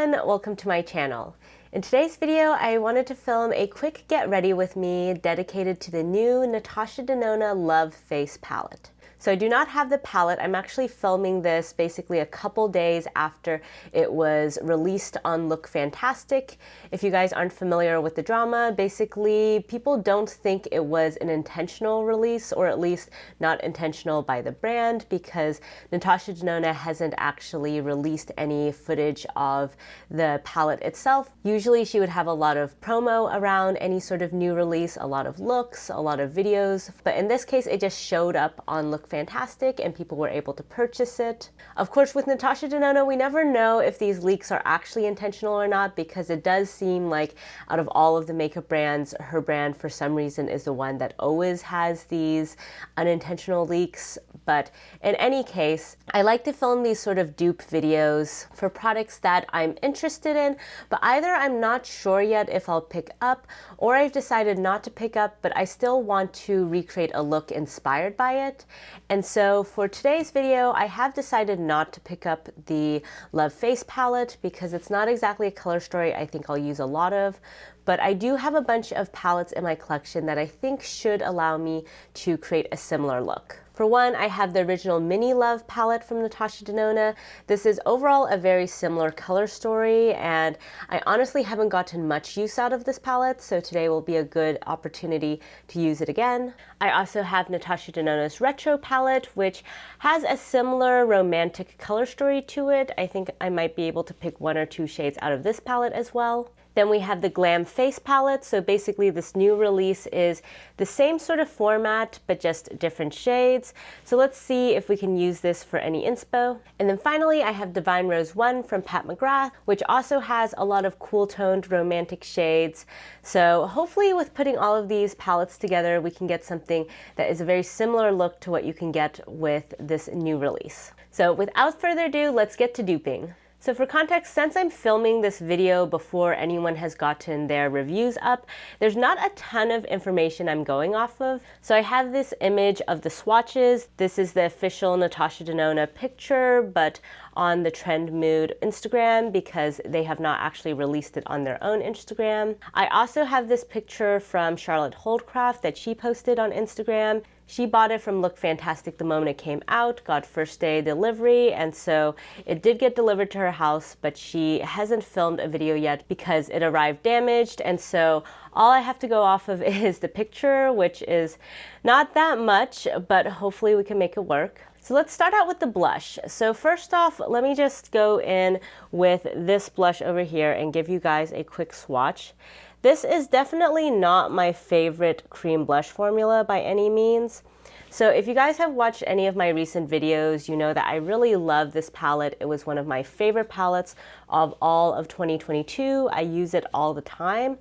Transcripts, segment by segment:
everyone, welcome to my channel. In today's video, I wanted to film a quick get ready with me dedicated to the new Natasha Denona Love Face palette. So I do not have the palette. I'm actually filming this basically a couple days after it was released on Look Fantastic. If you guys aren't familiar with the drama, basically people don't think it was an intentional release, or at least not intentional by the brand, because Natasha Denona hasn't actually released any footage of the palette itself. Usually she would have a lot of promo around any sort of new release, a lot of looks, a lot of videos, but in this case it just showed up on Look Fantastic and people were able to purchase it. Of course, with Natasha Denona, we never know if these leaks are actually intentional or not, because it does seem like out of all of the makeup brands, her brand for some reason is the one that always has these unintentional leaks. But in any case, I like to film these sort of dupe videos for products that I'm interested in, but either I'm not sure yet if I'll pick up, or I've decided not to pick up, but I still want to recreate a look inspired by it. And so for today's video, I have decided not to pick up the Love Face palette because it's not exactly a color story I think I'll use a lot of, but I do have a bunch of palettes in my collection that I think should allow me to create a similar look. For one, I have the original Mini Love palette from Natasha Denona. This is overall a very similar color story, and I honestly haven't gotten much use out of this palette, so today will be a good opportunity to use it again. I also have Natasha Denona's Retro palette, which has a similar romantic color story to it. I think I might be able to pick one or two shades out of this palette as well. Then we have the Glam face palette. So basically this new release is the same sort of format, but just different shades. So let's see if we can use this for any inspo. And then finally, I have Divine Rose 1 from Pat McGrath, which also has a lot of cool toned romantic shades. So hopefully with putting all of these palettes together, we can get something that is a very similar look to what you can get with this new release. So without further ado, let's get to duping. So for context, since I'm filming this video before anyone has gotten their reviews up, there's not a ton of information I'm going off of. So I have this image of the swatches. This is the official Natasha Denona picture, but on the Trend Mood Instagram, because they have not actually released it on their own Instagram. I also have this picture from Charlotte Holdcraft that she posted on Instagram. She bought it from Look Fantastic the moment it came out, got first day delivery, and so it did get delivered to her house, but she hasn't filmed a video yet because it arrived damaged, and so all I have to go off of is the picture, which is not that much, but hopefully we can make it work. So let's start out with the blush. So first off, let me just go in with this blush over here and give you guys a quick swatch. This is definitely not my favorite cream blush formula by any means. So if you guys have watched any of my recent videos, you know that I really love this palette. It was one of my favorite palettes of all of 2022. I use it all the time.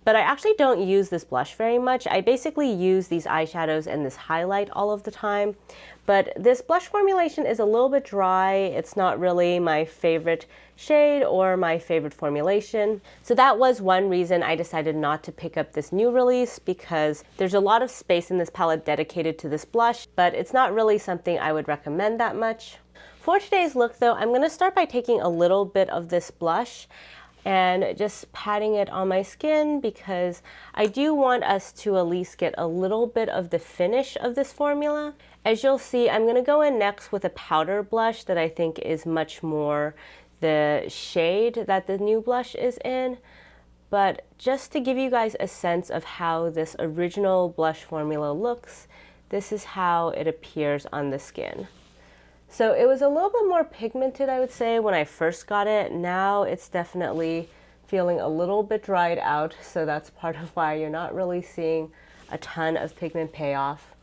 But I actually don't use this blush very much. I basically use these eyeshadows and this highlight all of the time. But this blush formulation is a little bit dry. It's not really my favorite shade or my favorite formulation. So that was one reason I decided not to pick up this new release, because there's a lot of space in this palette dedicated to this blush, but it's not really something I would recommend that much. For today's look though, I'm gonna start by taking a little bit of this blush and just patting it on my skin, because I do want us to at least get a little bit of the finish of this formula. As you'll see, I'm gonna go in next with a powder blush that I think is much more the shade that the new blush is in. But just to give you guys a sense of how this original blush formula looks, this is how it appears on the skin. So it was a little bit more pigmented, I would say, when I first got it. Now it's definitely feeling a little bit dried out, so that's part of why you're not really seeing a ton of pigment payoff.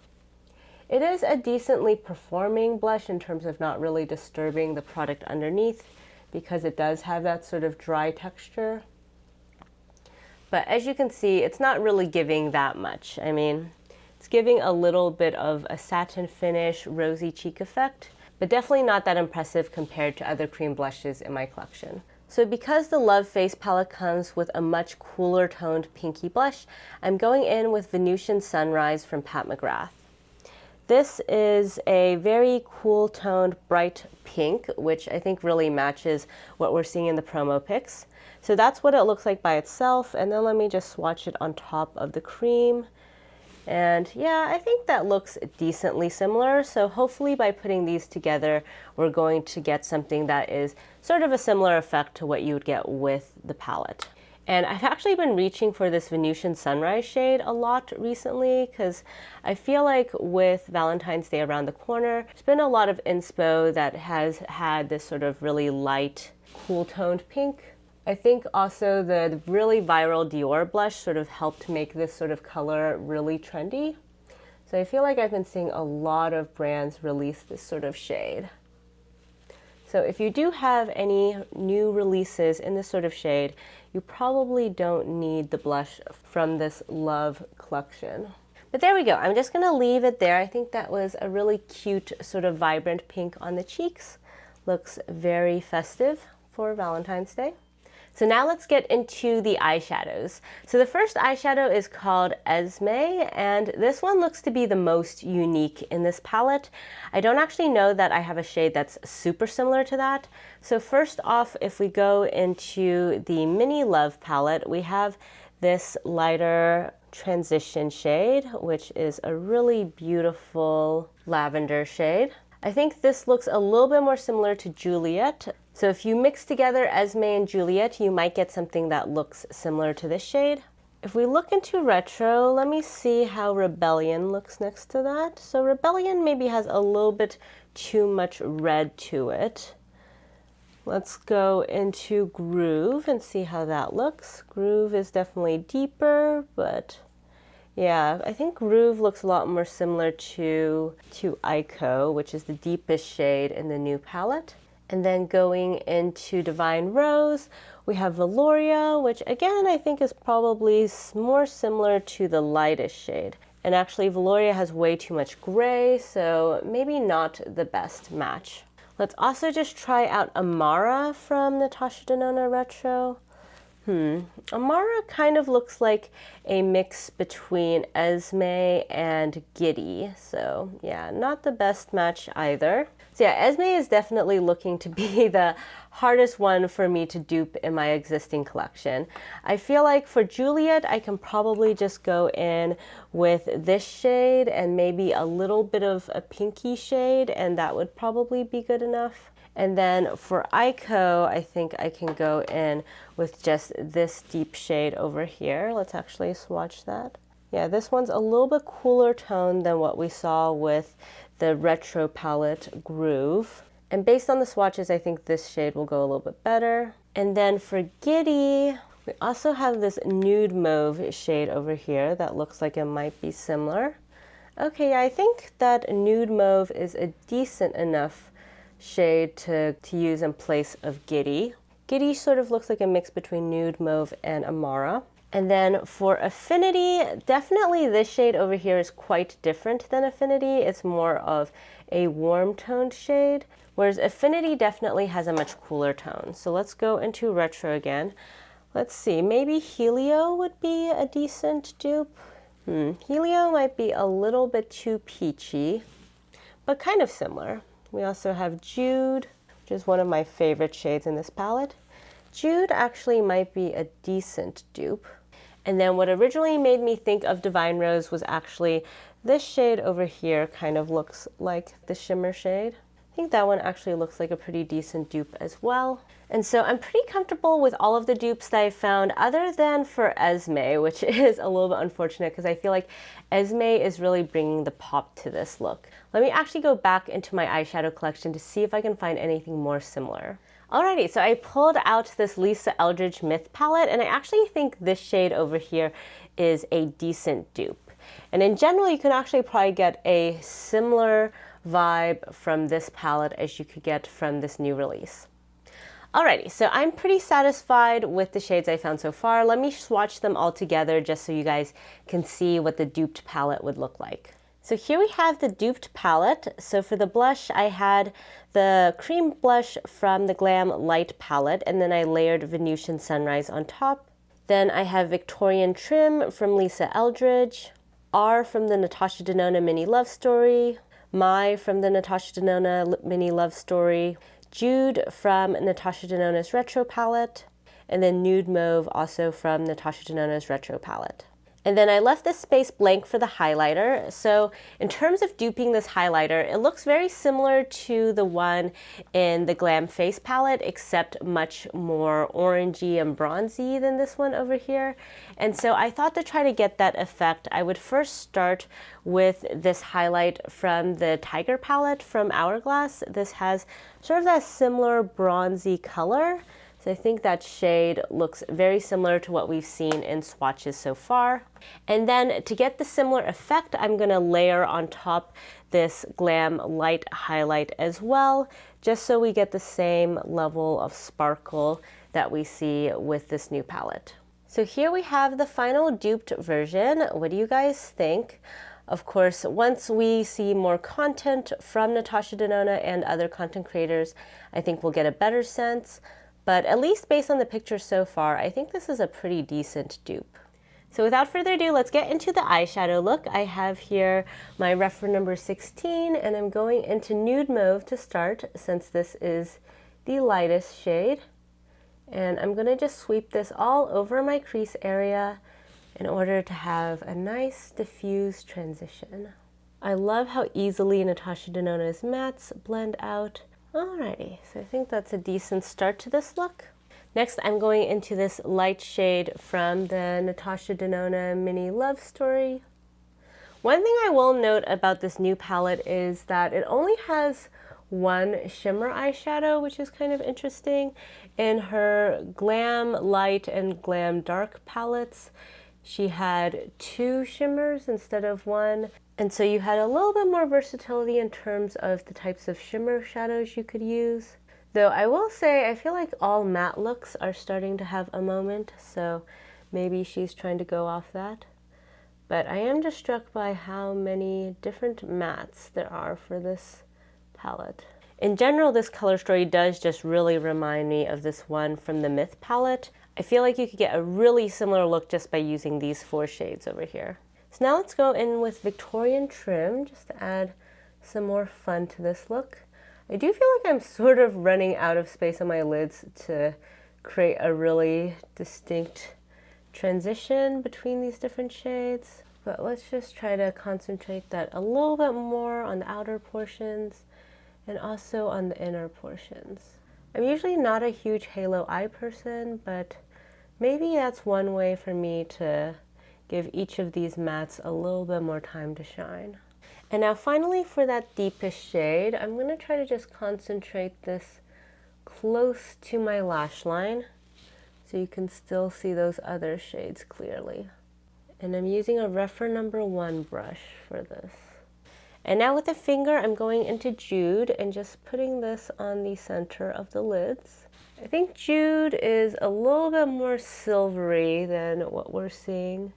It is a decently performing blush in terms of not really disturbing the product underneath, because it does have that sort of dry texture. But as you can see, it's not really giving that much. I mean, it's giving a little bit of a satin finish, rosy cheek effect, but definitely not that impressive compared to other cream blushes in my collection. So because the Love Face palette comes with a much cooler toned pinky blush, I'm going in with Venusian Sunrise from Pat McGrath. This is a very cool toned bright pink, which I think really matches what we're seeing in the promo pics. So that's what it looks like by itself, and then let me just swatch it on top of the cream. And yeah, I think that looks decently similar. So hopefully by putting these together, we're going to get something that is sort of a similar effect to what you would get with the palette. And I've actually been reaching for this Venusian Sunrise shade a lot recently because I feel like with Valentine's Day around the corner, there's been a lot of inspo that has had this sort of really light, cool toned pink. I think also the really viral Dior blush sort of helped make this sort of color really trendy. So I feel like I've been seeing a lot of brands release this sort of shade. So if you do have any new releases in this sort of shade, you probably don't need the blush from this Love collection. But there we go. I'm just going to leave it there. I think that was a really cute sort of vibrant pink on the cheeks. Looks very festive for Valentine's Day. So now let's get into the eyeshadows. So the first eyeshadow is called Esme, and this one looks to be the most unique in this palette. I don't actually know that I have a shade that's super similar to that. So first off, if we go into the Mini Love palette, we have this lighter transition shade, which is a really beautiful lavender shade. I think this looks a little bit more similar to Juliet. So if you mix together Esme and Juliet, you might get something that looks similar to this shade. If we look into Retro, let me see how Rebellion looks next to that. So Rebellion maybe has a little bit too much red to it. Let's go into Groove and see how that looks. Groove is definitely deeper, but yeah, I think Groove looks a lot more similar to Ico, which is the deepest shade in the new palette. And then going into Divine Rose, we have Valoria, which again I think is probably more similar to the lightest shade. And actually Valoria has way too much gray, so maybe not the best match. Let's also just try out Amara from Natasha Denona Retro. Amara kind of looks like a mix between Esme and Giddy, so yeah, not the best match either. So yeah, Esme is definitely looking to be the hardest one for me to dupe in my existing collection. I feel like for Juliet, I can probably just go in with this shade and maybe a little bit of a pinky shade, and that would probably be good enough. And then for Ico, I think I can go in with just this deep shade over here. Let's actually swatch that. Yeah, this one's a little bit cooler tone than what we saw with the Retro palette Groove. And based on the swatches, I think this shade will go a little bit better. And then for Giddy, we also have this nude mauve shade over here that looks like it might be similar. Okay, yeah, I think that nude mauve is a decent enough shade to use in place of Giddy. Giddy sort of looks like a mix between nude mauve and Amara. And then for Affinity, definitely this shade over here is quite different than Affinity. It's more of a warm toned shade, whereas Affinity definitely has a much cooler tone. So let's go into Retro again. Let's see, maybe Helio would be a decent dupe. Helio might be a little bit too peachy, but kind of similar. We also have Jude, which is one of my favorite shades in this palette. Jude actually might be a decent dupe. And then what originally made me think of Divine Rose was actually this shade over here kind of looks like the shimmer shade. I think that one actually looks like a pretty decent dupe as well. And so I'm pretty comfortable with all of the dupes that I found other than for Esme, which is a little bit unfortunate because I feel like Esme is really bringing the pop to this look. Let me actually go back into my eyeshadow collection to see if I can find anything more similar. Alrighty, so I pulled out this Lisa Eldridge Myth palette, and I actually think this shade over here is a decent dupe. And in general, you can actually probably get a similar vibe from this palette as you could get from this new release. Alrighty, so I'm pretty satisfied with the shades I found so far. Let me swatch them all together just so you guys can see what the duped palette would look like. So here we have the duped palette. So for the blush, I had the cream blush from the Glam Light palette, and then I layered Venusian Sunrise on top. Then I have Victorian Trim from Lisa Eldridge. R from the Natasha Denona Mini Love Story, My from the Natasha Denona Mini Love Story, Jude from Natasha Denona's Retro Palette, and then Nude Mauve also from Natasha Denona's Retro Palette. And then I left this space blank for the highlighter. So in terms of duping this highlighter, it looks very similar to the one in the Glam face palette, except much more orangey and bronzy than this one over here. And so I thought to try to get that effect, I would first start with this highlight from the Tiger palette from Hourglass. This has sort of that similar bronzy color. So I think that shade looks very similar to what we've seen in swatches so far. And then to get the similar effect, I'm going to layer on top this Glam light highlight as well, just so we get the same level of sparkle that we see with this new palette. So here we have the final duped version. What do you guys think? Of course, once we see more content from Natasha Denona and other content creators, I think we'll get a better sense. But at least based on the picture so far, I think this is a pretty decent dupe. So without further ado, let's get into the eyeshadow look. I have here my reference number 16, and I'm going into Nude Mauve to start, since this is the lightest shade. And I'm going to just sweep this all over my crease area in order to have a nice diffuse transition. I love how easily Natasha Denona's mattes blend out. Alrighty, so I think that's a decent start to this look. Next, I'm going into this light shade from the Natasha Denona Mini Love Story. One thing I will note about this new palette is that it only has one shimmer eyeshadow, which is kind of interesting. In her Glam Light and Glam Dark palettes, she had 2 shimmers instead of 1. And so you had a little bit more versatility in terms of the types of shimmer shadows you could use. Though I will say, I feel like all matte looks are starting to have a moment, so maybe she's trying to go off that. But I am just struck by how many different mattes there are for this palette. In general, this color story does just really remind me of this one from the Myth palette. I feel like you could get a really similar look just by using these 4 shades over here. So now let's go in with Victorian trim, just to add some more fun to this look. I do feel like I'm sort of running out of space on my lids to create a really distinct transition between these different shades. But let's just try to concentrate that a little bit more on the outer portions and also on the inner portions. I'm usually not a huge halo eye person, but maybe that's one way for me to give each of these mattes a little bit more time to shine. And now finally, for that deepest shade, I'm going to try to just concentrate this close to my lash line so you can still see those other shades clearly. And I'm using a reference number 1 brush for this. And now with the finger, I'm going into Jude and just putting this on the center of the lids. I think Jude is a little bit more silvery than what we're seeing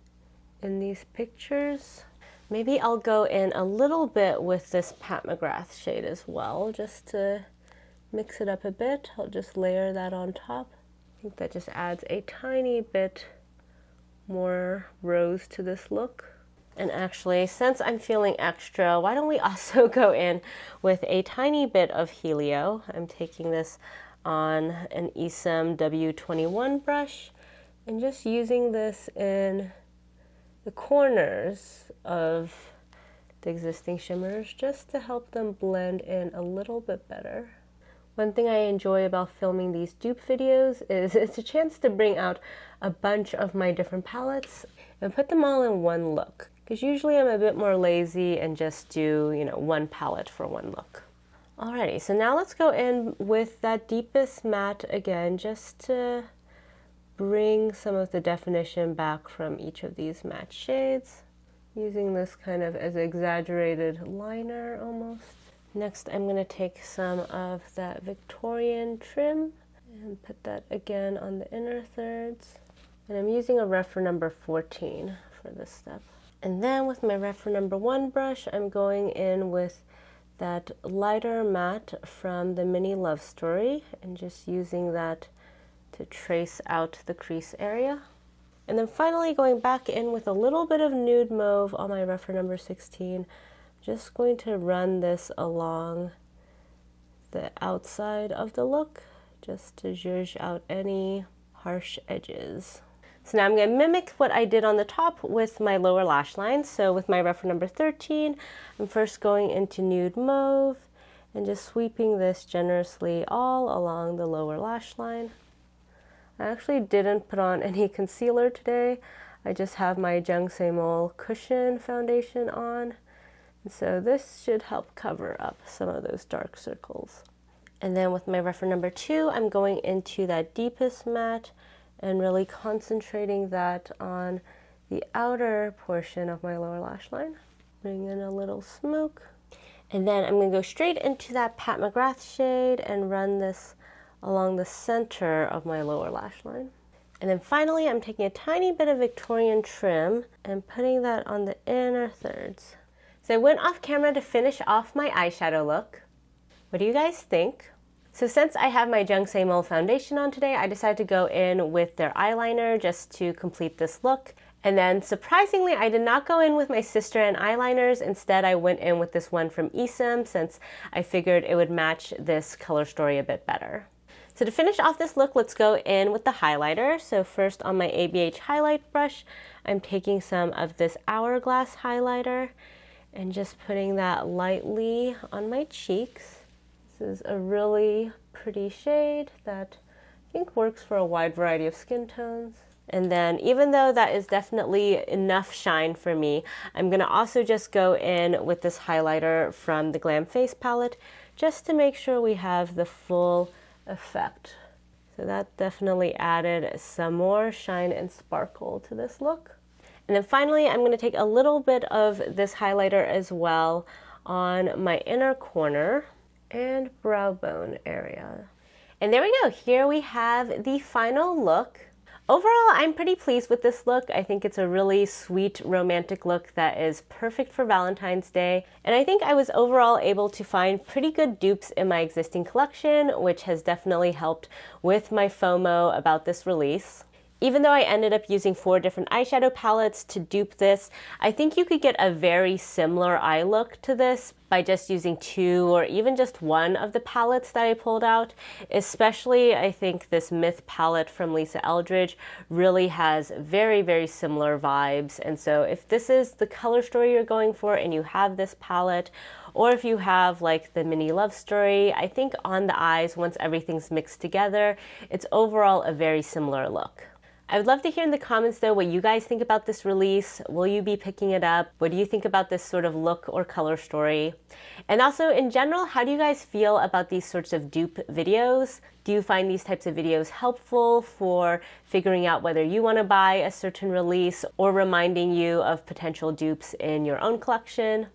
in these pictures. Maybe I'll go in a little bit with this Pat McGrath shade as well, just to mix it up a bit. I'll just layer that on top. I think that just adds a tiny bit more rose to this look. And actually, since I'm feeling extra, why don't we also go in with a tiny bit of Helio. I'm taking this on an ESUM W21 brush and just using this in the corners of the existing shimmers just to help them blend in a little bit better. One thing I enjoy about filming these dupe videos is it's a chance to bring out a bunch of my different palettes and put them all in one look. Because usually I'm a bit more lazy and just do, one palette for one look. Alrighty, so now let's go in with that deepest matte again, just to bring some of the definition back from each of these matte shades, using this kind of as an exaggerated liner almost. Next, I'm going to take some of that Victorian trim and put that again on the inner thirds. And I'm using a reference number 14 for this step. And then with my reference number 1 brush, I'm going in with that lighter matte from the Mini Love Story and just using that to trace out the crease area. And then finally going back in with a little bit of nude mauve on my reference number 16. Just going to run this along the outside of the look just to zhuzh out any harsh edges. So now I'm going to mimic what I did on the top with my lower lash line. So with my reference number 13, I'm first going into nude mauve and just sweeping this generously all along the lower lash line. I actually didn't put on any concealer today. I just have my Jung Mool Cushion foundation on. And so this should help cover up some of those dark circles. And then with my reference number 2, I'm going into that deepest matte and really concentrating that on the outer portion of my lower lash line. Bring in a little smoke. And then I'm going to go straight into that Pat McGrath shade and run this along the center of my lower lash line. And then finally, I'm taking a tiny bit of Victorian trim and putting that on the inner thirds. So I went off camera to finish off my eyeshadow look. What do you guys think? So since I have my Jung Mool foundation on today, I decided to go in with their eyeliner just to complete this look. And then surprisingly, I did not go in with my sister and eyeliners. Instead, I went in with this one from ESUM since I figured it would match this color story a bit better. So to finish off this look, let's go in with the highlighter. So first on my ABH highlight brush, I'm taking some of this Hourglass highlighter and just putting that lightly on my cheeks. This is a really pretty shade that I think works for a wide variety of skin tones. And then even though that is definitely enough shine for me, I'm going to also just go in with this highlighter from the Glam face palette just to make sure we have the full effect. So that definitely added some more shine and sparkle to this look. And then finally, I'm going to take a little bit of this highlighter as well on my inner corner and brow bone area. And there we go. Here we have the final look. Overall, I'm pretty pleased with this look. I think it's a really sweet, romantic look that is perfect for Valentine's Day. And I think I was overall able to find pretty good dupes in my existing collection, which has definitely helped with my FOMO about this release. Even though I ended up using 4 different eyeshadow palettes to dupe this, I think you could get a very similar eye look to this by just using 2 or even just 1 of the palettes that I pulled out. Especially, I think this Myth palette from Lisa Eldridge really has very, very similar vibes. And so if this is the color story you're going for and you have this palette, or if you have like the mini love story, I think on the eyes, once everything's mixed together, it's overall a very similar look. I would love to hear in the comments though what you guys think about this release. Will you be picking it up? What do you think about this sort of look or color story? And also in general, how do you guys feel about these sorts of dupe videos? Do you find these types of videos helpful for figuring out whether you want to buy a certain release or reminding you of potential dupes in your own collection?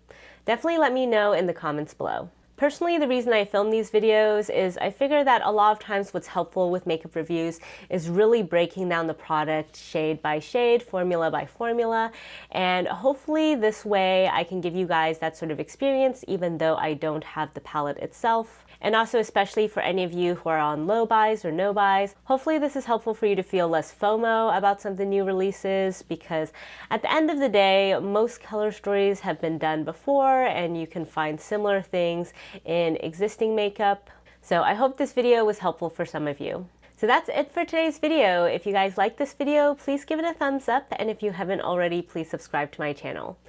Definitely let me know in the comments below. Personally, the reason I film these videos is I figure that a lot of times what's helpful with makeup reviews is really breaking down the product shade by shade, formula by formula, and hopefully this way I can give you guys that sort of experience even though I don't have the palette itself. And also especially for any of you who are on low buys or no buys, hopefully this is helpful for you to feel less FOMO about some of the new releases, because at the end of the day, most color stories have been done before and you can find similar things in existing makeup. So I hope this video was helpful for some of you. So that's it for today's video. If you guys like this video, please give it a thumbs up, and if you haven't already, please subscribe to my channel.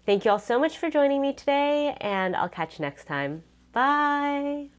Thank you all so much for joining me today, and I'll catch you next time. Bye!